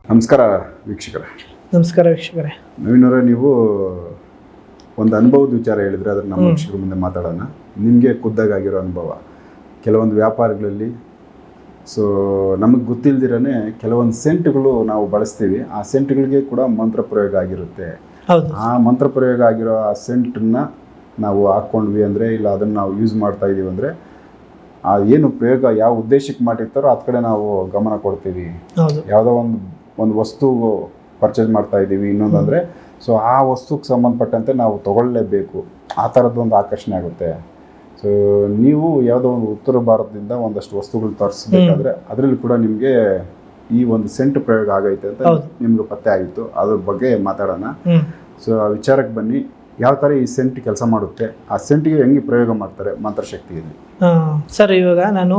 ನಮಸ್ಕಾರ ವೀಕ್ಷಕರೇ. ನಮಸ್ಕಾರ ವೀಕ್ಷಕರೇ. ನವೀನವರೇ, ನೀವು ಒಂದು ಅನುಭವದ ವಿಚಾರ ಹೇಳಿದ್ರೆ ಅದನ್ನು ನಮ್ಮ ವೀಕ್ಷಕರ ಮುಂದೆ ಮಾತಾಡೋಣ. ನಿಮಗೆ ಖುದ್ದಾಗಿರೋ ಅನುಭವ ಕೆಲವೊಂದು ವ್ಯಾಪಾರಗಳಲ್ಲಿ ನಮಗೆ ಗೊತ್ತಿಲ್ದಿರೇ ಕೆಲವೊಂದು ಸೆಂಟ್ಗಳು ನಾವು ಬಳಸ್ತೀವಿ. ಆ ಸೆಂಟ್ಗಳಿಗೆ ಕೂಡ ಮಂತ್ರ ಪ್ರಯೋಗ ಆಗಿರುತ್ತೆ. ಆ ಮಂತ್ರ ಪ್ರಯೋಗ ಆಗಿರೋ ಆ ಸೆಂಟನ್ನ ನಾವು ಹಾಕ್ಕೊಂಡ್ವಿ ಅಂದರೆ, ಇಲ್ಲ ಅದನ್ನು ನಾವು ಯೂಸ್ ಮಾಡ್ತಾ ಇದ್ದೀವಿ ಅಂದರೆ, ಆ ಏನು ಪ್ರಯೋಗ ಯಾವ ಉದ್ದೇಶಕ್ಕೆ ಮಾಡಿರ್ತಾರೋ ಅದ ಕಡೆ ನಾವು ಗಮನ ಕೊಡ್ತೀವಿ. ಯಾವುದೋ ಒಂದು ವಸ್ತು ಪರ್ಚೇಸ್ ಮಾಡ್ತಾ ಇದ್ದೀವಿ ಇನ್ನೊಂದು ಅಂದರೆ, ಆ ವಸ್ತುಕ್ಕೆ ಸಂಬಂಧಪಟ್ಟಂತೆ ನಾವು ತಗೊಳ್ಳೇಬೇಕು. ಆ ಥರದ್ದೊಂದು ಆಕರ್ಷಣೆ ಆಗುತ್ತೆ. ನೀವು ಯಾವುದೋ ಒಂದು ಉತ್ತರ ಭಾರತದಿಂದ ಒಂದಷ್ಟು ವಸ್ತುಗಳು ತರಿಸ್ಬೇಕಾದ್ರೆ ಅದರಲ್ಲಿ ಕೂಡ ನಿಮಗೆ ಈ ಒಂದು ಸೆಂಟ್ ಪ್ರಯೋಗ ಆಗೈತೆ ಅಂತ ನಿಮ್ಗೆ ಪತ್ತೆ ಆಗಿತ್ತು. ಅದ್ರ ಬಗ್ಗೆ ಮಾತಾಡೋಣ. ಆ ವಿಚಾರಕ್ಕೆ ಬನ್ನಿ. ಯಾವ ಥರ ಈ ಸೆಂಟ್ ಕೆಲಸ ಮಾಡುತ್ತೆ, ಆ ಸೆಂಟ್ಗೆ ಹೆಂಗೆ ಪ್ರಯೋಗ ಮಾಡ್ತಾರೆ ಮಂತ್ರಶಕ್ತಿಯಲ್ಲಿ? ಸರ್, ಇವಾಗ ನಾನು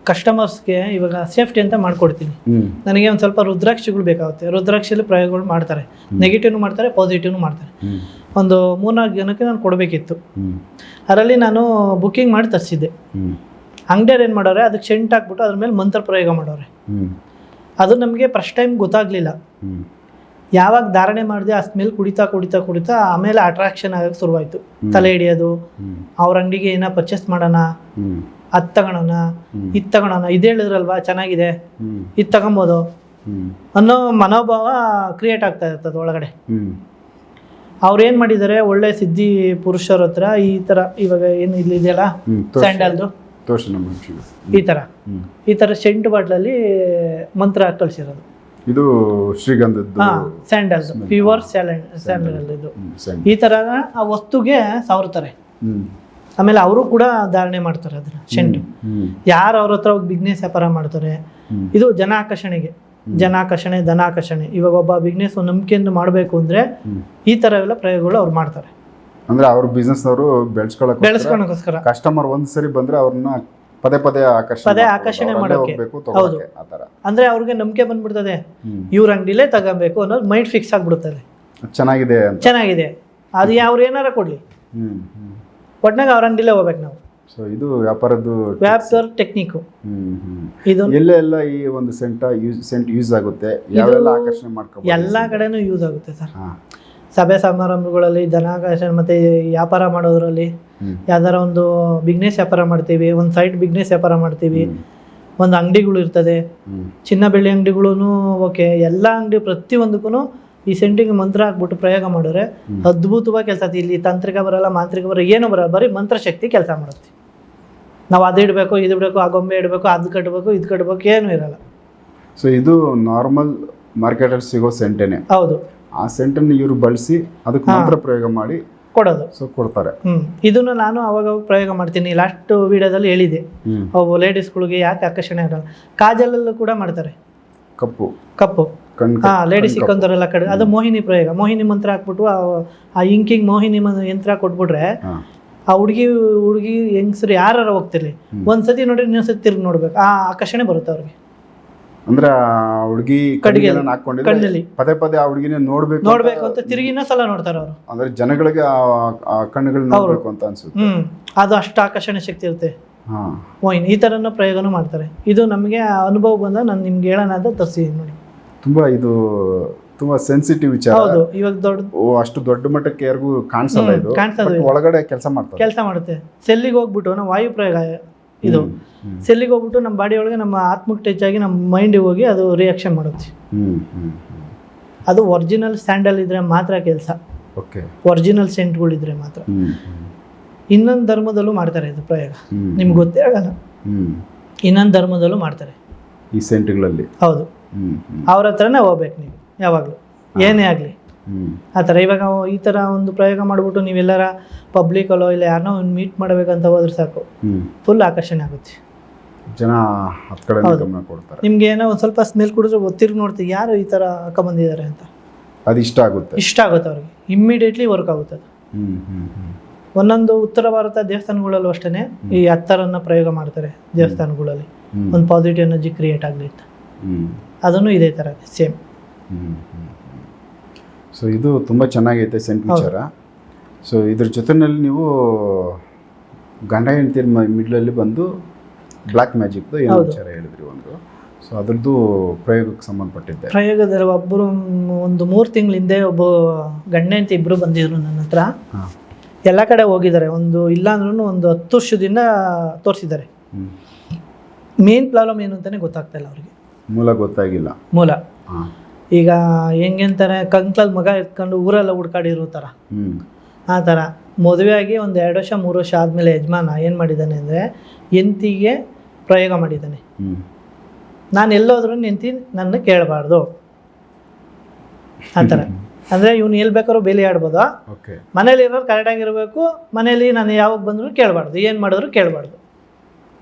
ಕಸ್ಟಮರ್ಸ್ಗೆ ಇವಾಗ ಸೇಫ್ಟಿ ಅಂತ ಮಾಡ್ಕೊಡ್ತೀನಿ. ನನಗೆ ಒಂದು ಸ್ವಲ್ಪ ರುದ್ರಾಕ್ಷಿಗಳು ಬೇಕಾಗುತ್ತೆ. ರುದ್ರಾಕ್ಷಿಯಲ್ಲಿ ಪ್ರಯೋಗಗಳು ಮಾಡ್ತಾರೆ. ನೆಗೆಟಿವ್ನು ಮಾಡ್ತಾರೆ, ಪಾಸಿಟಿವ್ನು ಮಾಡ್ತಾರೆ. ಒಂದು 3-4 ಜನಕ್ಕೆ ನಾನು ಕೊಡಬೇಕಿತ್ತು. ಅದರಲ್ಲಿ ನಾನು ಬುಕ್ಕಿಂಗ್ ಮಾಡಿ ತರಿಸಿದ್ದೆ. ಅಂಗಡಿಯವ್ರು ಏನು ಮಾಡೋರೆ, ಅದಕ್ಕೆ ಸೆಂಟ್ ಹಾಕ್ಬಿಟ್ಟು ಅದ್ರ ಮೇಲೆ ಮಂತ್ರ ಪ್ರಯೋಗ ಮಾಡೋರೆ. ಅದು ನಮಗೆ ಫಸ್ಟ್ ಟೈಮ್ ಗೊತ್ತಾಗಲಿಲ್ಲ. ಯಾವಾಗ ಧಾರಣೆ ಮಾಡಿದೆ ಆ ಸ್ಮೆಲ್ ಕುಡಿತಾ ಕುಡಿತಾ ಕುಡಿತಾ ಆಮೇಲೆ ಅಟ್ರಾಕ್ಷನ್ ಆಗಕ್ಕೆ ಶುರುವಾಯಿತು. ತಲೆ ಹಿಡಿಯೋದು, ಅವ್ರ ಅಂಗಡಿಗೆ ಏನೋ ಪರ್ಚೇಸ್ ಮಾಡೋಣ, ಅದು ತಗೊಳೋಣ, ಇದು ತಗೊಳೋಣ, ಇದು ಹೇಳಿದ್ರಲ್ವಾ ಚೆನ್ನಾಗಿದೆ, ಇದು ತಗೊಬೋದು ಅನ್ನೋ ಮನೋಭಾವ ಕ್ರಿಯೇಟ್ ಆಗ್ತಾ ಇರ್ತದೆ ಒಳಗಡೆ. ಅವ್ರು ಏನು ಮಾಡಿದ್ದಾರೆ, ಒಳ್ಳೆ ಸಿದ್ಧಿ ಪುರುಷರ ಹತ್ರ ಈ ಥರ ಇವಾಗ ಏನು ಇಲ್ಲಿ ಇದೆಯಲ್ಲ ಸ್ಯಾಂಡಲ್ದು, ಈ ಥರ ಸೆಂಟ್ ಬಾಟ್ಲಲ್ಲಿ ಮಂತ್ರ ಕಳಿಸಿರೋದು. ಇದು ಶ್ರೀಗಂಧದ್ದು ಸ್ಯಾಂಡಲ್, ಪ್ಯೂರ್ ಸ್ಯಾಂಡಲ್. ಇದು ಈ ತರ ಆ ವಸ್ತುಗೆ ಸಾವ್ರ್ತಾರೆ. ಆಮೇಲೆ ಅವರು ಕೂಡ ಧಾರಣೆ ಮಾಡ್ತಾರೆ ಅದನ್ನ ಸೆಂಟ್. ಯಾರು ಅವ್ರ ಹತ್ರ ಹೋಗಿ ಬಿಸ್ನೆಸ್ ವ್ಯಾಪಾರ ಮಾಡ್ತಾರೆ, ಇದು ಜನಾಕರ್ಷಣೆಗೆ, ಜನಾಕರ್ಷಣೆ, ಧನಾಕರ್ಷಣೆ. ಇವಾಗ ಒಬ್ಬ ಬಿಸ್ನೆಸ್ ನಂಬಿಕೆಯಿಂದ ಮಾಡಬೇಕು ಅಂದ್ರೆ ಈ ತರ ಎಲ್ಲ ಪ್ರಯೋಗಗಳು ಅವ್ರು ಮಾಡ್ತಾರೆ. ಅಂದ್ರೆ ಅವ್ರ ಬಿಸ್ನೆಸ್ ಅವರು ಬೆಳೆಸ್ಕೊಳ್ಳೋಕೋಸ್ಕರ ಕಸ್ಟಮರ್ ಒಂದ್ಸರಿ ಬಂದ್ರೆ ಅವ್ರನ್ನ ಪದೇ ಪದೇ ಆಕರ್ಷಣೆ ಮಾಡೋಕೆ. ಹೌದು, ಅಂದ್ರೆ ಅವ್ರಿಗೆ ನಂಬಿಕೆ ಬಂದ್ಬಿಡ್ತದೆ, ಇವ್ರ ಅಂಗಡಿಲೇ ತಗೋಬೇಕು ಅನ್ನೋದು ಮೈಂಡ್ ಫಿಕ್ಸ್ ಆಗ್ಬಿಡುತ್ತದೆ. ಚೆನ್ನಾಗಿದೆ ಅದು ಅವ್ರು ಏನಾರ ಕೊಡ್ಲಿ, ಒಟ್ನಾಗ ಅವ್ರ ಅಂಗಡಿಲೇ ಹೋಗ್ಬೇಕು ನಾವು. ಇದು ವ್ಯಾಪಾರ ಟೆಕ್ನಿಕ್. ಇದು ಎಲ್ಲೆಲ್ಲ ಈ ಒಂದು ಸೆಂಟ್ ಯೂಸ್ ಆಗುತ್ತೆ, ಯಾವೆಲ್ಲ ಆಕರ್ಷಣೆ ಮಾಡ್ಕೊಂಡು ಎಲ್ಲಾ ಕಡೆನೂ ಯೂಸ್ ಆಗುತ್ತೆ ಸರ್. ಸಭೆ ಸಮಾರಂಭಗಳಲ್ಲಿ, ಧನಾಕರ್ಷಣೆ, ಮತ್ತೆ ವ್ಯಾಪಾರ ಮಾಡೋದ್ರಲ್ಲಿ, ಯಾವ್ದಾರ ಒಂದು ಬಿಸ್ನೆಸ್ ವ್ಯಾಪಾರ ಮಾಡ್ತೀವಿ, ಒಂದು ಸೈಡ್ ಬಿಸ್ನೆಸ್ ವ್ಯಾಪಾರ ಮಾಡ್ತೀವಿ, ಒಂದು ಅಂಗಡಿಗಳು ಇರ್ತದೆ, ಚಿನ್ನ ಬೆಳ್ಳಿ ಅಂಗಡಿಗಳು, ಓಕೆ, ಎಲ್ಲ ಅಂಗಡಿ ಪ್ರತಿಯೊಂದಕ್ಕೂ ಈ ಸೆಂಟಿಗೆ ಮಂತ್ರ ಹಾಕ್ಬಿಟ್ಟು ಪ್ರಯೋಗ ಮಾಡಿದ್ರೆ ಅದ್ಭುತವಾಗಿ ಕೆಲಸ. ಇಲ್ಲಿ ತಾಂತ್ರಿಕ ಬರಲ್ಲ, ಮಾಂತ್ರಿಕ ಬರಲ್ಲ, ಏನು ಬರಲ್ಲ, ಬರೀ ಮಂತ್ರಶಕ್ತಿ ಕೆಲಸ ಮಾಡುತ್ತೆ. ನಾವು ಅದು ಇಡಬೇಕು, ಇದು ಇಡಬೇಕು, ಆ ಗೊಂಬೆ ಇಡಬೇಕು, ಅದು ಕಟ್ಟಬೇಕು, ಇದು ಕಟ್ಟಬೇಕು, ಏನೂ ಇರಲ್ಲ. ಇದು ನಾರ್ಮಲ್ ಮಾರ್ಕೆಟಲ್ಲಿ ಸಿಗೋ ಸೆಂಟೇನೆ. ಹೌದು, ಆ ಸೆಂಟನ್ನು ಇವರು ಬಳಸಿ ಅದಕ್ಕೆ ಮಂತ್ರ ಪ್ರಯೋಗ ಮಾಡಿ ಕೊಡೋದು. ಕೊಡ್ತಾರೆ. ಇದನ್ನು ನಾನು ಅವಾಗ ಪ್ರಯೋಗ ಮಾಡ್ತೀನಿ. ಲಾಸ್ಟ್ ವಿಡಿಯೋದಲ್ಲಿ ಹೇಳಿದೆ, ಅವು ಲೇಡೀಸ್ಗಳಿಗೆ ಯಾಕೆ ಆಕರ್ಷಣೆ ಆಗಲ್ಲ. ಕಾಜಲಲ್ಲೂ ಕೂಡ ಮಾಡ್ತಾರೆ. ಕಪ್ಪು ಲೇಡೀಸ್ ಇಕ್ಕೊಂತಾರಲ್ಲ ಕಡೆ, ಅದು ಮೋಹಿನಿ ಪ್ರಯೋಗ. ಮೋಹಿನಿ ಮಂತ್ರ ಹಾಕ್ಬಿಟ್ಟು ಆ ಇಂಕಿಂಗ್ ಮೋಹಿನಿ ಯಂತ್ರ ಕೊಟ್ಬಿಟ್ರೆ ಆ ಹುಡುಗಿ ಹೆಂಗಸರು ಯಾರು ಹೋಗ್ತಿರ್ಲಿ, ಒಂದ್ಸತಿ ನೋಡ್ರಿ ಇನ್ನೊಂದ್ಸತಿ ತಿರ್ಗಿ ನೋಡ್ಬೇಕು, ಆ ಆಕರ್ಷಣೆ ಬರುತ್ತೆ ಅವ್ರಿಗೆ. ಅಂದ್ರೆ ಹುಡುಗಿ ಕಣ್ಣಿನಲ್ಲಿ ಪದೇ ಪದೇ ಆ ಹುಡುಗಿನ ನೋಡ್ಬೇಕು ಅಂತ ತಿರುಗಿ ಇನ್ನೊಂದ್ಸಲ ನೋಡ್ತಾರೆ ಅವರು. ಅಂದ್ರೆ ಜನಗಳಿಗೆ ಆ ಕಣ್ಣುಗಳು ನೋಡ್ಬೇಕು ಅಂತ ಅನ್ಸುತ್ತೆ. ಅದು ಅಷ್ಟು ಆಕರ್ಷಣೆ ಶಕ್ತಿ ಇರುತ್ತೆ. ಮೋಹಿನಿ ಈ ತರನ ಪ್ರಯೋಗನೂ ಮಾಡ್ತಾರೆ. ಇದು ನಮಗೆ ಅನುಭವ ಬಂದ ನಾನು ನಿಮ್ಗೆ ಹೇಳೋಣ ಅಂತ ತರಿಸಿದ್ದೀನಿ ನೋಡಿ. ತುಂಬಾ ಸೆನ್ಸಿಟಿವ್ ವಿಚಾರ. ಹೌದು, ಇವಾಗ ಅಷ್ಟು ದೊಡ್ಡ ಮಟ್ಟಕ್ಕೆ ಯಾರಿಗೂ ಕಾಣಿಸಲ್ಲ. ಇದು ಒಳಗಡೆ ಕೆಲಸ ಮಾಡುತ್ತೆ. ಸೆಲ್ಲಿಗೆ ಹೋಗ್ಬಿಟ್ಟು ನಾವು ವಾಯು ಪ್ರಯೋಗ, ಇದು ಸೆಲ್ಲಿಗೆ ಹೋಗ್ಬಿಟ್ಟು ನಮ್ಮ ಬಾಡಿ ಒಳಗೆ ನಮ್ಮ ಆತ್ಮಕ್ಕೆ ಟಚ್ ಆಗಿ ನಮ್ಮ ಮೈಂಡಿಗೆ ಹೋಗಿ ಅದು ರಿಯಾಕ್ಷನ್ ಮಾಡುತ್ತೆ. ಅದು ಒರಿಜಿನಲ್ ಸ್ಯಾಂಡಲ್ ಇದ್ರೆ ಮಾತ್ರ ಕೆಲಸ, ಒರಿಜಿನಲ್ ಸೆಂಟ್ಗಳಿದ್ರೆ ಮಾತ್ರ. ಇನ್ನೊಂದು ಧರ್ಮದಲ್ಲೂ ಮಾಡ್ತಾರೆ ಇದು ಪ್ರಯೋಗ, ನಿಮ್ಗೆ ಗೊತ್ತೇ ಆಗಲ್ಲ. ಇನ್ನೊಂದು ಧರ್ಮದಲ್ಲೂ ಮಾಡ್ತಾರೆ ಈ ಸೆಂಟ್ಗಳಲ್ಲಿ. ಹೌದು, ಅವ್ರ ಹತ್ರನೇ ಹೋಗ್ಬೇಕು ನೀವು ಯಾವಾಗಲೂ, ಏನೇ ಆಗಲಿ ಆ ಥರ. ಇವಾಗ ಈ ಥರ ಒಂದು ಪ್ರಯೋಗ ಮಾಡಿಬಿಟ್ಟು ನೀವೆಲ್ಲರ ಪಬ್ಲಿಕಲ್ಲೋ ಇಲ್ಲ ಯಾರನ್ನೋ ಒಂದು ಮೀಟ್ ಮಾಡಬೇಕಂತ ಹೋದ್ರೆ ಸಾಕು, ಫುಲ್ ಆಕರ್ಷಣೆ ಆಗುತ್ತೆ. ಜನ ಹೌದು, ನಿಮ್ಗೆ ಏನೋ ಒಂದು ಸ್ವಲ್ಪ ಸ್ಮೆಲ್ ಕುಡಿದ್ರೆ ತಿರ್ಗಿ ನೋಡ್ತೀವಿ ಯಾರು ಈ ಥರ ಹಾಕೊಂಬಂದಿದ್ದಾರೆ ಅಂತ. ಅದು ಇಷ್ಟ ಆಗುತ್ತೆ ಅವ್ರಿಗೆ, ಇಮ್ಮಿಡಿಯೇಟ್ಲಿ ವರ್ಕ್ ಆಗುತ್ತೆ ಅದು. ಒಂದೊಂದು ಉತ್ತರ ಭಾರತ ದೇವಸ್ಥಾನಗಳಲ್ಲೂ ಅಷ್ಟೇ ಈ ಹತ್ತರನ್ನ ಪ್ರಯೋಗ ಮಾಡ್ತಾರೆ ದೇವಸ್ಥಾನಗಳಲ್ಲಿ, ಒಂದು ಪಾಸಿಟಿವ್ ಎನರ್ಜಿ ಕ್ರಿಯೇಟ್ ಆಗಲಿ ಅಂತ. ಅದನ್ನು ಇದೇ ಥರ ಸೇಮ್. ಇದು ತುಂಬ ಚೆನ್ನಾಗೈತೆ ಸೆಂಟ್ ವಿಚಾರ. ಇದ್ರ ಜೊತೆಯಲ್ಲಿ ನೀವು ಗಂಡ ಹೆಂಡತಿರ ಮಿಡ್ಲಲ್ಲಿ ಬಂದು ಬ್ಲ್ಯಾಕ್ ಮ್ಯಾಜಿಕ್ದು ಏನೋ ವಿಚಾರ ಹೇಳಿದ್ರಿ ಒಂದು. ಸೊ ಅದ್ರದ್ದು ಪ್ರಯೋಗಕ್ಕೆ ಸಂಬಂಧಪಟ್ಟಿದ್ದೆ. ಪ್ರಯೋಗದಲ್ಲಿ ಒಬ್ಬರು ಒಂದು 3 ತಿಂಗಳ ಹಿಂದೆ ಒಬ್ಬ ಗಂಡ ಹೆಂಡತಿ ಇಬ್ಬರು ಬಂದಿದ್ರು ನನ್ನ ಹತ್ರ. ಎಲ್ಲ ಕಡೆ ಹೋಗಿದ್ದಾರೆ, ಒಂದು ಇಲ್ಲ ಅಂದ್ರೂ ಒಂದು 10 ವರ್ಷದಿಂದ ತೋರಿಸಿದ್ದಾರೆ. ಮೇನ್ ಪ್ರಾಬ್ಲಮ್ ಏನು ಅಂತಲೇ ಗೊತ್ತಾಗ್ತಾ ಇಲ್ಲ ಅವ್ರಿಗೆ. ಮೂಲ ಗೊತ್ತಾಗಿಲ್ಲ. ಮೂಲ ಈಗ ಹೆಂಗೆ ಅಂತಾರೆ, ಕಂಕ್ಳಲ್ಲಿ ಮಗ ಎತ್ಕೊಂಡು ಊರೆಲ್ಲ ಹುಡ್ಕಾಡಿರೋ ಥರ. ಆ ಥರ ಮದುವೆ ಆಗಿ ಒಂದು 2 ವರ್ಷ 3 ವರ್ಷ ಆದಮೇಲೆ ಯಜಮಾನ ಏನು ಮಾಡಿದ್ದಾನೆ ಅಂದರೆ ಹೆಂಡತಿಗೆ ಪ್ರಯೋಗ ಮಾಡಿದ್ದಾನೆ. ನಾನು ಎಲ್ಲೋದ್ರೂ ಹೆಂಡತಿ ನನ್ನ ಕೇಳಬಾರ್ದು ಆ ಥರ. ಅಂದರೆ ಇವ್ನು ಎಲ್ಲಿ ಬೇಕಾದ್ರೂ ಬೇಲಿ ಆಡ್ಬೋದು, ಮನೇಲಿ ಇರೋರು ಕರೆಕ್ಟಾಗಿರಬೇಕು, ಮನೇಲಿ ನಾನು ಯಾವಾಗ ಬಂದರೂ ಕೇಳಬಾರ್ದು, ಏನು ಮಾಡಿದ್ರು ಕೇಳಬಾರ್ದು.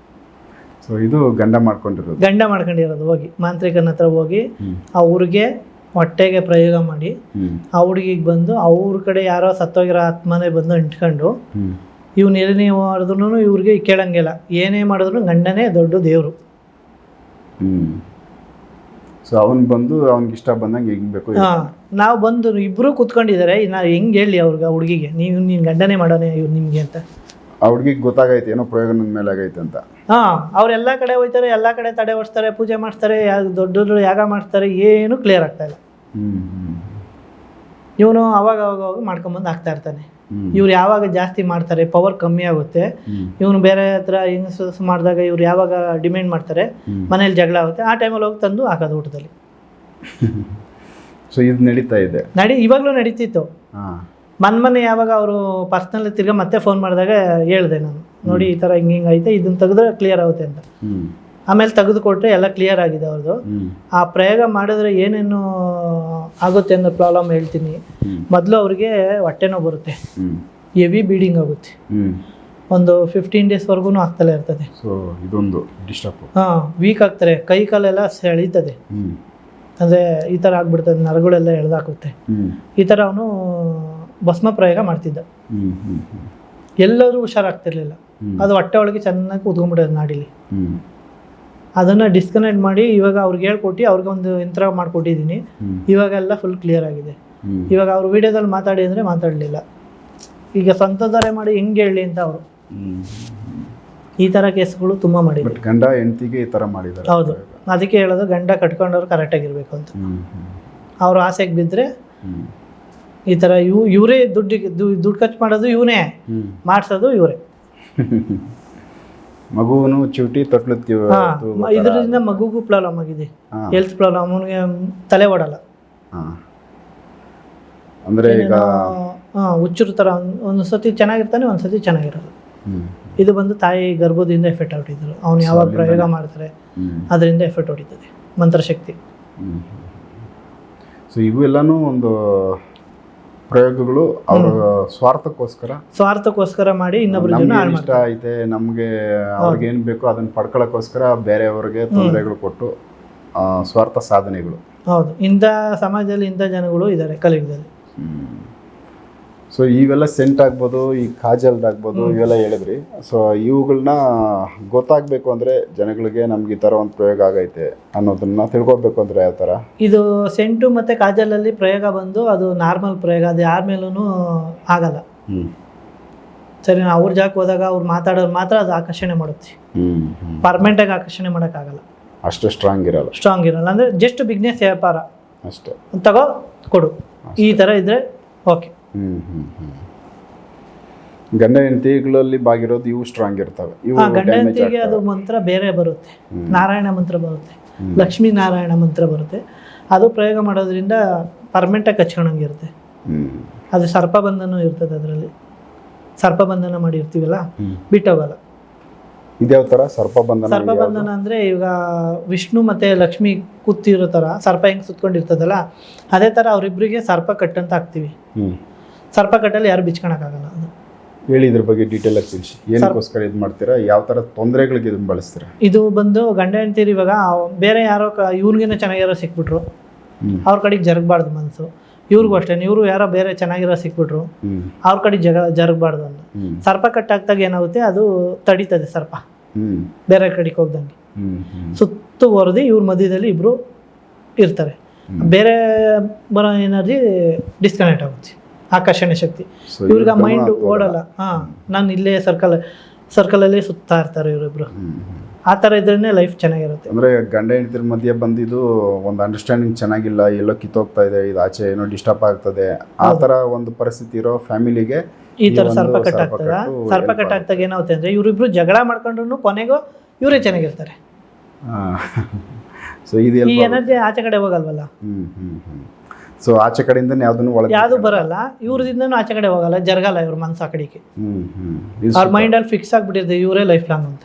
ಸೊ ಇದು ಗಂಡ ಮಾಡ್ಕೊಂಡಿರೋದು ಹೋಗಿ ಮಾಂತ್ರಿಕನ ಹತ್ರ ಹೋಗಿ ಆ ಊರಿಗೆ ಹೊಟ್ಟೆಗೆ ಪ್ರಯೋಗ ಮಾಡಿ ಆ ಹುಡುಗಿಗೆ ಬಂದು ಅವ್ರ ಕಡೆ ಯಾರೋ ಸತ್ತೋಗಿರೋ ಆತ್ಮನೇ ಬಂದು ಅಂಟ್ಕೊಂಡು ಇವ್ನು ಏನೇ ಮಾಡಿದ್ರು ಇವ್ರಿಗೆ ಕೇಳಂಗಿಲ್ಲ, ಏನೇ ಮಾಡಿದ್ರು ಗಂಡನೇ ದೊಡ್ಡ ದೇವರು. ಸೊ ಅವನು ಬಂದು ಅವ್ನಿಗೆ ಇಷ್ಟ ಬಂದಂಗೆ ಹೆಂಗೆ ಬೇಕು. ನಾವು ಬಂದು ಇಬ್ಬರು ಕೂತ್ಕೊಂಡಿದ್ದಾರೆ, ನಾವು ಹೆಂಗೆ ಹೇಳಿ ಅವ್ರಿಗೆ ಹುಡುಗಿಗೆ ನೀನು ಗಂಡನೇ ಮಾಡೋಣ ಇವ್ರು ನಿಮಗೆ ಅಂತ. ಆ ಹುಡುಗಿಗೆ ಗೊತ್ತಾಗೈತೆ ಏನೋ ಪ್ರಯೋಗ ನನ್ನ ಮೇಲೆ ಆಗೈತೆ ಅಂತ. ಅವ್ರೆಲ್ಲ ಕಡೆ ಹೋಗ್ತಾರೆ, ಎಲ್ಲ ಕಡೆ ತಡೆ ಹೊಡ್ಸ್ತಾರೆ, ಪೂಜೆ ಮಾಡಿಸ್ತಾರೆ, ದೊಡ್ಡವರು ಯಾಗ ಮಾಡ್ತಾರೆ, ಏನು ಕ್ಲಿಯರ್ ಆಗ್ತಾ ಇಲ್ಲ. ಇವನು ಅವಾಗ ಮಾಡ್ಕೊಂಬಂದು ಹಾಕ್ತಾ ಇರ್ತಾನೆ. ಇವ್ರು ಯಾವಾಗ ಜಾಸ್ತಿ ಮಾಡ್ತಾರೆ ಪವರ್ ಕಮ್ಮಿ ಆಗುತ್ತೆ, ಇವನು ಬೇರೆ ಹತ್ರ ಇನ್ಸೂರೆನ್ಸ್ ಮಾಡಿದಾಗ ಇವ್ರು ಯಾವಾಗ ಡಿಮ್ಯಾಂಡ್ ಮಾಡ್ತಾರೆ ಮನೇಲಿ ಜಗಳ ಆಗುತ್ತೆ, ಆ ಟೈಮಲ್ಲಿ ಹೋಗಿ ತಂದು ಹಾಕೋದು ಊಟದಲ್ಲಿ. ಸೊ ಇದು ನಡೀತಾ ಇದೆ, ಇವಾಗಲೂ ನಡೀತಿತ್ತು. ಮೊನ್ನೆ ಯಾವಾಗ ಅವರು ಪರ್ಸ್ನಲ್ ತಿರ್ಗಾ ಮತ್ತೆ ಫೋನ್ ಮಾಡಿದಾಗ ಹೇಳಿದೆ ನಾನು, ನೋಡಿ ಈ ಥರ ಹಿಂಗೆ ಐತೆ, ಇದನ್ನ ತೆಗೆದ್ರೆ ಕ್ಲಿಯರ್ ಆಗುತ್ತೆ ಅಂತ. ಆಮೇಲೆ ತೆಗೆದು ಕೊಟ್ಟರೆ ಎಲ್ಲ ಕ್ಲಿಯರ್ ಆಗಿದೆ ಅವ್ರದ್ದು. ಆ ಪ್ರಯೋಗ ಮಾಡಿದ್ರೆ ಏನೇನು ಆಗುತ್ತೆ ಅನ್ನೋ ಪ್ರಾಬ್ಲಮ್ ಹೇಳ್ತೀನಿ. ಮೊದಲು ಅವ್ರಿಗೆ ಹೊಟ್ಟೆ ನೋವು ಬರುತ್ತೆ, ಹೆವಿ ಬೀಡಿಂಗ್ ಆಗುತ್ತೆ, ಒಂದು 15 ಡೇಸ್ವರೆಗೂ ಆಗ್ತಲೇ ಇರ್ತದೆ. ಸೊ ಇದೊಂದು ಡಿಸ್ಟರ್ಬ್. ವೀಕ್ ಆಗ್ತಾರೆ, ಕೈ ಕಾಲೆಲ್ಲ ಸೆಳೀತದೆ, ಅಂದರೆ ಈ ಥರ ಆಗ್ಬಿಡ್ತದೆ, ನರಗಳೆಲ್ಲ ಎಳೆದಾಕುತ್ತೆ. ಈ ಥರ ಅವನು ಭಸ್ಮ ಪ್ರಯೋಗ ಮಾಡ್ತಿದ್ದ. ಎಲ್ಲರೂ ಹುಷಾರಾಗ್ತಿರ್ಲಿಲ್ಲ, ಅದು ಹೊಟ್ಟೆ ಒಳಗೆ ಚೆನ್ನಾಗಿ ಕೂತ್ಕೊಂಡ್ಬಿಡೋದು ನಾಡಿಲಿ. ಅದನ್ನು ಡಿಸ್ಕನೆಕ್ಟ್ ಮಾಡಿ ಇವಾಗ ಅವ್ರಿಗೆ ಹೇಳ್ಕೊಟ್ಟು ಅವ್ರಿಗೆ ಒಂದು ಯಂತ್ರ ಮಾಡಿಕೊಟ್ಟಿದ್ದೀನಿ. ಇವಾಗೆಲ್ಲ ಫುಲ್ ಕ್ಲಿಯರ್ ಆಗಿದೆ. ಇವಾಗ ಅವ್ರು ವಿಡಿಯೋದಲ್ಲಿ ಮಾತಾಡಿ ಅಂದರೆ ಮಾತಾಡಲಿಲ್ಲ, ಈಗ ಸ್ವಂತದಾರೆ ಮಾಡಿ ಹೆಂಗೆ ಹೇಳಿ ಅಂತ ಅವರು. ಈ ಥರ ಕೇಸ್ಗಳು ತುಂಬ ಮಾಡಿದ್ರು. ಗಂಡ ಹೆಂಡತಿಗೆ ಈ ಥರ ಮಾಡಿದ್ದಾರೆ. ಹೌದು, ಅದಕ್ಕೆ ಹೇಳೋದು ಗಂಡ ಕಟ್ಕೊಂಡವ್ರು ಕರೆಕ್ಟಾಗಿರ್ಬೇಕು ಅಂತ. ಅವ್ರ ಆಸೆಗೆ ಬಿದ್ದರೆ ಈ ಥರ ಇವರೇ ದುಡ್ಡು ಖರ್ಚು ಮಾಡೋದು ಇವನೇ, ಮಾಡಿಸೋದು ಇವರೇ. ಮಗುವನು ಚೂಟಿ ತೊಟ್ಲಕ್ಕೆ ಇದರಿಂದ ಮಗುಗೂ ಪ್ರಾಬ್ಲಮ್ ಆಗಿದೆ, ಹೆಲ್ತ್ ಪ್ರಾಬ್ಲಮ್. ಅವನಿಗೆ ತಲೆ ಓಡಲ್ಲ, ಅಂದರೆ ಈಗ ಹುಚ್ಚರು ಥರ ಒಂದು ಸತಿ ಚೆನ್ನಾಗಿರ್ತಾನೆ, ಒಂದು ಸತಿ ಚೆನ್ನಾಗಿರಲ್ಲ. ಇದು ಬಂದು ತಾಯಿ ಗರ್ಭದಿಂದ ಎಫೆಕ್ಟ್ ಹೊಡಿದ್ರು. ಅವ್ನು ಯಾವಾಗ ಪ್ರಯೋಗ ಮಾಡ್ತಾರೆ ಅದರಿಂದ ಎಫೆಕ್ಟ್ ಹೊಡಿತದೆ ಮಂತ್ರಶಕ್ತಿ. ಸೊ ಇವೆಲ್ಲನೂ ಒಂದು ಪ್ರಯೋಗಗಳು ಅವರ ಸ್ವಾರ್ಥಕ್ಕೋಸ್ಕರ ಮಾಡಿ ಇನ್ನೊಬ್ಬರ ಇಷ್ಟ ಐತೆ ನಮಗೆ ಅವ್ರಿಗೆ ಏನು ಬೇಕೋ ಅದನ್ನು ಪಡ್ಕೊಳ್ಳೋಕ್ಕೋಸ್ಕರ ಬೇರೆಯವ್ರಿಗೆ ತೊಂದರೆಗಳು ಕೊಟ್ಟು ಸ್ವಾರ್ಥ ಸಾಧನೆಗಳು. ಹೌದು, ಇಂಥ ಸಮಾಜದಲ್ಲಿ ಇಂಥ ಜನಗಳು ಇದ್ದಾರೆ ಕಲಿಯುಗದಲ್ಲಿ. ಸೊ ಇವೆಲ್ಲ ಸೆಂಟ್ ಆಗ್ಬೋದು, ಈ ಕಾಜಲ್ದಾಗ್ಬೋದು, ಇವೆಲ್ಲ ಹೇಳಿದ್ರಿ. ಸೊ ಇವುಗಳನ್ನ ಗೊತ್ತಾಗಬೇಕು ಅಂದರೆ ಜನಗಳಿಗೆ ನಮ್ಗೆ ಈ ಥರ ಒಂದು ಪ್ರಯೋಗ ಆಗೈತೆ ಅನ್ನೋದನ್ನ ತಿಳ್ಕೊಬೇಕು ಅಂದರೆ ಯಾವ ಥರ? ಇದು ಸೆಂಟು ಮತ್ತು ಕಾಜಲಲ್ಲಿ ಪ್ರಯೋಗ ಬಂದು ಅದು ನಾರ್ಮಲ್ ಪ್ರಯೋಗ, ಅದು ಯಾರ ಮೇಲೂ ಆಗಲ್ಲ. ಸರಿ, ನಾವು ಅವ್ರ ಜಾಗಕ್ಕೆ ಹೋದಾಗ ಅವ್ರು ಮಾತಾಡೋರು ಮಾತ್ರ ಅದು ಆಕರ್ಷಣೆ ಮಾಡುತ್ತೆ, ಪರ್ಮನೆಂಟಾಗಿ ಆಕರ್ಷಣೆ ಮಾಡೋಕ್ಕಾಗಲ್ಲ. ಅಷ್ಟು ಸ್ಟ್ರಾಂಗ್ ಇರಲ್ಲ. ಅಂದರೆ ಜಸ್ಟ್ ಬಿಸ್ನೆಸ್ ವ್ಯಾಪಾರ ಅಷ್ಟೇ, ತಗೋ ಕೊಡು, ಈ ಥರ ಇದ್ದರೆ ಓಕೆ. ಗಂಡ ಹೆಂಡತಿಗಳಲ್ಲಿ ಬಾಗಿರೋದು ಇವು ಸ್ಟ್ರಾಂಗ್ ಇರ್ತವೆ. ಗಂಡ ಹೆಂಡತಿಗೆ ಅದು ಮಂತ್ರ ಬೇರೆ ಬರುತ್ತೆ, ನಾರಾಯಣ ಮಂತ್ರ ಬರುತ್ತೆ, ಲಕ್ಷ್ಮೀ ನಾರಾಯಣ ಮಂತ್ರ ಬರುತ್ತೆ. ಅದು ಪ್ರಯೋಗ ಮಾಡೋದ್ರಿಂದ ಪರ್ಮನೆಂಟಾಗಿ ಕಚ್ಕೊಂಡಂಗಿರುತ್ತೆ. ಅದು ಸರ್ಪಬಂಧನ ಇರ್ತದೆ, ಅದರಲ್ಲಿ ಸರ್ಪಬಂಧನ ಮಾಡಿರ್ತೀವಲ್ಲ, ಬಿಟ್ಟೋಗಲ್ಲ. ಇದ್ಯಾವ ಥರ ಸರ್ಪಬಂಧನ ಅಂದರೆ ಈಗ ವಿಷ್ಣು ಮತ್ತು ಲಕ್ಷ್ಮಿ ಕೂತಿರೋ ಥರ ಸರ್ಪ ಹೆಂಗೆ ಸುತ್ಕೊಂಡಿರ್ತದಲ್ಲ, ಅದೇ ಥರ ಅವರಿಬ್ಬರಿಗೆ ಸರ್ಪ ಕಟ್ಟಂತ ಹಾಕ್ತೀವಿ. ಸರ್ಪ ಕಟ್ಟಲ್ಲಿ ಯಾರು ಬಿಚ್ಕೊಳಕ್ಕಾಗಲ್ಲ. ಅದು ಹೇಳಿ, ಇದ್ರ ಬಗ್ಗೆ ಡೀಟೇಲ್ ಆಗಿ ತಿಳಿಸಿ. ಏನಕ್ಕೋಸ್ಕರ ಇದು ಮಾಡ್ತೀರಾ, ಯಾವ ಥರ ತೊಂದರೆಗಳಿಗೆ ಇದನ್ನು ಬಳಸ್ತೀರಾ? ಇದು ಬಂದು ಗಂಡ ಹೆಂಡ್ತೀರಿ ಇವಾಗ ಬೇರೆ ಯಾರೋ ಇವ್ರಿಗಿನ್ನ ಚೆನ್ನಾಗಿರೋ ಸಿಕ್ಬಿಟ್ರು, ಅವ್ರ ಕಡೆಗೆ ಜರಗಬಾರ್ದು ಮನಸ್ಸು. ಇವ್ರಿಗೂ ಅಷ್ಟೇ, ಇವರು ಯಾರೋ ಬೇರೆ ಚೆನ್ನಾಗಿರೋ ಸಿಕ್ಬಿಟ್ರು, ಅವ್ರ ಕಡೆಗೆ ಜರಗಬಾರ್ದು ಅಂತ. ಸರ್ಪ ಕಟ್ಟಾಗ್ದಾಗ ಏನಾಗುತ್ತೆ, ಅದು ತಡೀತದೆ ಸರ್ಪ ಬೇರೆ ಕಡೆಗೆ ಹೋಗ್ದಂಗೆ. ಸುತ್ತುವರೆದು ಇವ್ರ ಮಧ್ಯದಲ್ಲಿ ಇಬ್ರು ಇರ್ತಾರೆ, ಬೇರೆ ಬರೋ ಎನರ್ಜಿ ಡಿಸ್ಕನೆಕ್ಟ್ ಆಗುತ್ತೆ, ಆಕರ್ಷಣೆ ಶಕ್ತಿ. ಇವ್ರಿಗೆ ಮೈಂಡ್ ಓಡಲ್ಲ. ನಾನು ಇಲ್ಲೇ ಸರ್ಕಲಲ್ಲಿ ಸುತ್ತಾ ಇರ್ತಾರೆ ಇವರಿಬ್ರು. ಆ ಥರ ಇದ್ರೇ ಲೈಫ್ ಚೆನ್ನಾಗಿರುತ್ತೆ. ಅಂದರೆ ಗಂಡ ಹೆಂಡತಿರ ಮಧ್ಯೆ ಬಂದಿದ್ದು ಒಂದು ಅಂಡರ್ಸ್ಟ್ಯಾಂಡಿಂಗ್ ಚೆನ್ನಾಗಿಲ್ಲ, ಎಲ್ಲೋ ಕಿತ್ತೋಗ್ತಾ ಇದೆ, ಇದು ಆಚೆ ಏನೋ ಡಿಸ್ಟರ್ಬ್ ಆಗ್ತದೆ, ಆ ಥರ ಒಂದು ಪರಿಸ್ಥಿತಿ ಇರೋ ಫ್ಯಾಮಿಲಿಗೆ ಈ ಥರ ಸರ್ಪ ಕಟ್ಟಾಗ್ದಾಗ ಏನಾಗುತ್ತೆ ಅಂದರೆ ಇವರಿಬ್ರು ಜಗಳ ಮಾಡ್ಕೊಂಡ್ರು ಕೊನೆಗೂ ಇವರೇ ಚೆನ್ನಾಗಿರ್ತಾರೆ. ಸೊ ಇದು ಈ ಎನರ್ಜಿ ಆಚೆ ಕಡೆ ಹೋಗಲ್ವಲ್ಲ. ಸೊ ಆಚೆ ಕಡೆಯಿಂದನೇ ಯಾವುದು ಬರಲ್ಲ, ಇವ್ರದಿಂದನೂ ಆಚೆ ಕಡೆ ಹೋಗಲ್ಲ, ಜರಗಲ್ಲ ಇವ್ರ ಮನ್ಸು ಆ ಕಡೆಗೆ. ಅವ್ರ ಮೈಂಡಲ್ಲಿ ಫಿಕ್ಸ್ ಆಗಿಬಿಟ್ಟಿದೆ ಇವರೇ ಲೈಫ್ ಲಾಂಗ್ ಅಂತ.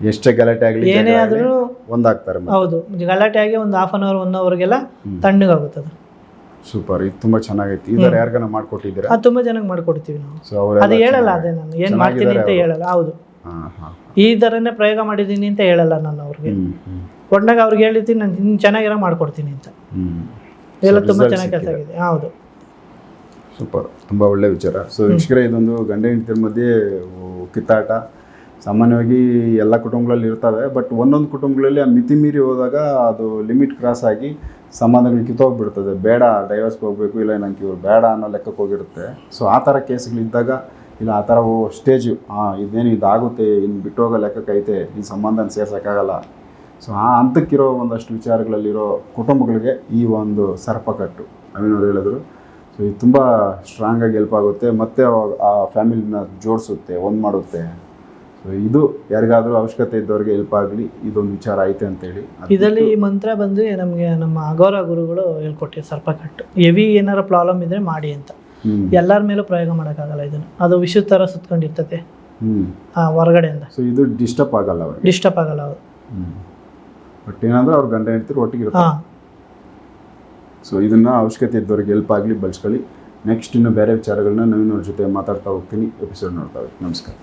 ಎಷ್ಟೇ ಗಲಾಟೆ ಆಗಲಿ ಏನೇ ಆದ್ರೂ ಒಂದಾಗ್ತಾರೆ. ಹೌದು, ಗಲಾಟೆ ಆಗಿ ಒಂದು 1/2 hour 1 hourಗೆಲ್ಲ ತಣ್ಣಗಾಗುತ್ತದೆ. ಸೂಪರ್, ಇದು ತುಂಬಾ ಚೆನ್ನಾಗೈತಿ. ಇದರ ಯಾರಿಗಾನ ಮಾಡ್ಕೊಟ್ಟಿದ್ದೀರಾ? ಅದು ತುಂಬಾ ಚೆನ್ನಾಗಿ ಮಾಡ್ಕೊಡ್ತೀವಿ ನಾವು. ಅದು ಹೇಳಲ್ಲ, ಅದೇ ನಾನು ಏನ್ ಮಾಡ್ತೀನಿ ಅಂತ ಹೇಳಲ್ಲ. ಹೌದು, ಈ ಥರನೇ ಪ್ರಯೋಗ ಮಾಡಿದ್ದೀನಿ ಅಂತ ಹೇಳಲ್ಲ ನಾನು ಅವ್ರಿಗೆ. ಒಟ್ನಾಗ ಅವ್ರಿಗೆ ಹೇಳಿದ್ದೀನಿ ನಾನು ಚೆನ್ನಾಗಿರೋ ಮಾಡ್ಕೊಡ್ತೀನಿ ಅಂತ. ಎಲ್ಲ ತುಂಬ ಚೆನ್ನಾಗಿ ಕೆಲಸ ಆಗಿದೆ. ಹೌದು, ಸೂಪರ್, ತುಂಬ ಒಳ್ಳೆ ವಿಚಾರ. ಸೊ ವೀಕ್ಷಕರೇ, ಇದೊಂದು ಗಂಡ ಹೆಂಡತಿರ ಮಧ್ಯೆ ಕಿತ್ತಾಟ ಸಾಮಾನ್ಯವಾಗಿ ಎಲ್ಲ ಕುಟುಂಬಗಳಲ್ಲಿ ಇರ್ತವೆ. ಬಟ್ ಒಂದೊಂದು ಕುಟುಂಬಗಳಲ್ಲಿ ಆ ಮಿತಿ ಮೀರಿ ಹೋದಾಗ ಅದು ಲಿಮಿಟ್ ಕ್ರಾಸ್ ಆಗಿ ಸಂಬಂಧಗಳು ಕಿತ್ತೋಗ್ಬಿಡ್ತದೆ. ಬೇಡ, ಡೈವರ್ಸ್ಗೆ ಹೋಗಬೇಕು, ಇಲ್ಲ ನನಗೆ ಇವ್ರು ಬೇಡ ಅನ್ನೋ ಲೆಕ್ಕಕ್ಕೆ ಹೋಗಿರುತ್ತೆ. ಸೊ ಆ ಥರ ಕೇಸ್ಗಳಿದ್ದಾಗ, ಇಲ್ಲ ಆ ಥರ ಸ್ಟೇಜು ಇದೇನು ಇದಾಗುತ್ತೆ, ಇನ್ನು ಬಿಟ್ಟು ಹೋಗೋ ಲೆಕ್ಕಕ್ಕೈತೆ, ಈ ಸಂಬಂಧನ ಸೇರ್ಸೋಕ್ಕಾಗಲ್ಲ. ಸೊ ಆ ಹಂತಕ್ಕಿರೋ ಒಂದಷ್ಟು ವಿಚಾರಗಳಲ್ಲಿರೋ ಕುಟುಂಬಗಳಿಗೆ ಈ ಒಂದು ಸರ್ಪಕಟ್ಟು ನವೀನವ್ರು ಹೇಳಿದ್ರು. ಸೊ ಇದು ತುಂಬ ಸ್ಟ್ರಾಂಗಾಗಿ ಹೆಲ್ಪ್ ಆಗುತ್ತೆ, ಮತ್ತು ಆ ಫ್ಯಾಮಿಲಿನ ಜೋಡಿಸುತ್ತೆ, ಒಂದು ಮಾಡುತ್ತೆ. ಸೊ ಇದು ಯಾರಿಗಾದರೂ ಅವಶ್ಯಕತೆ ಇದ್ದವ್ರಿಗೆ ಹೆಲ್ಪ್ ಆಗಲಿ, ಇದೊಂದು ವಿಚಾರ ಐತೆ ಅಂತೇಳಿ. ಇದರಲ್ಲಿ ಈ ಮಂತ್ರ ಬಂದು ನಮಗೆ ನಮ್ಮ ಅಘೋರ ಗುರುಗಳು ಹೇಳ್ಕೊಟ್ಟಿವಿ. ಸರ್ಪಕಟ್ಟು ಹೆವಿ ಏನಾರ ಪ್ರಾಬ್ಲಮ್ ಇದ್ದರೆ ಮಾಡಿ ಅಂತ. ಎಲ್ಲರ ಮೇಲೂ ಪ್ರಯೋಗ ಮಾಡೋಕ್ಕಾಗಲ್ಲ ಇದನ್ನು, ಅದು ವಿಷದ ಥರ ಸುತ್ಕೊಂಡಿರ್ತದೆ ಹೊರಗಡೆಯಿಂದ. ಸೊ ಇದು ಡಿಸ್ಟರ್ಬ್ ಆಗಲ್ಲ ಅವ್ರಿಗೆ, ಡಿಸ್ಟರ್ಬ್ ಆಗಲ್ಲ ಅವರು. ಬಟ್ ಏನಂದ್ರೆ ಅವ್ರು ಗಂಡ ಹೆಂಡ್ತಿರು ಒಟ್ಟಿಗೆ ಇರ್ತಾರೆ. ಸೊ ಇದನ್ನು ಅವಶ್ಯಕತೆ ಇದ್ದವ್ರಿಗೆ ಹೆಲ್ಪ್ ಆಗಲಿ, ಬಳಸ್ಕೊಳ್ಳಿ. ನೆಕ್ಸ್ಟ್ ಇನ್ನು ಬೇರೆ ವಿಚಾರಗಳನ್ನ ನವೀನವ್ರ ಜೊತೆ ಮಾತಾಡ್ತಾ ಹೋಗ್ತೀನಿ, ಎಪಿಸೋಡ್ ನೋಡ್ತಾ ಹೋಗಿ. ನಮಸ್ಕಾರ.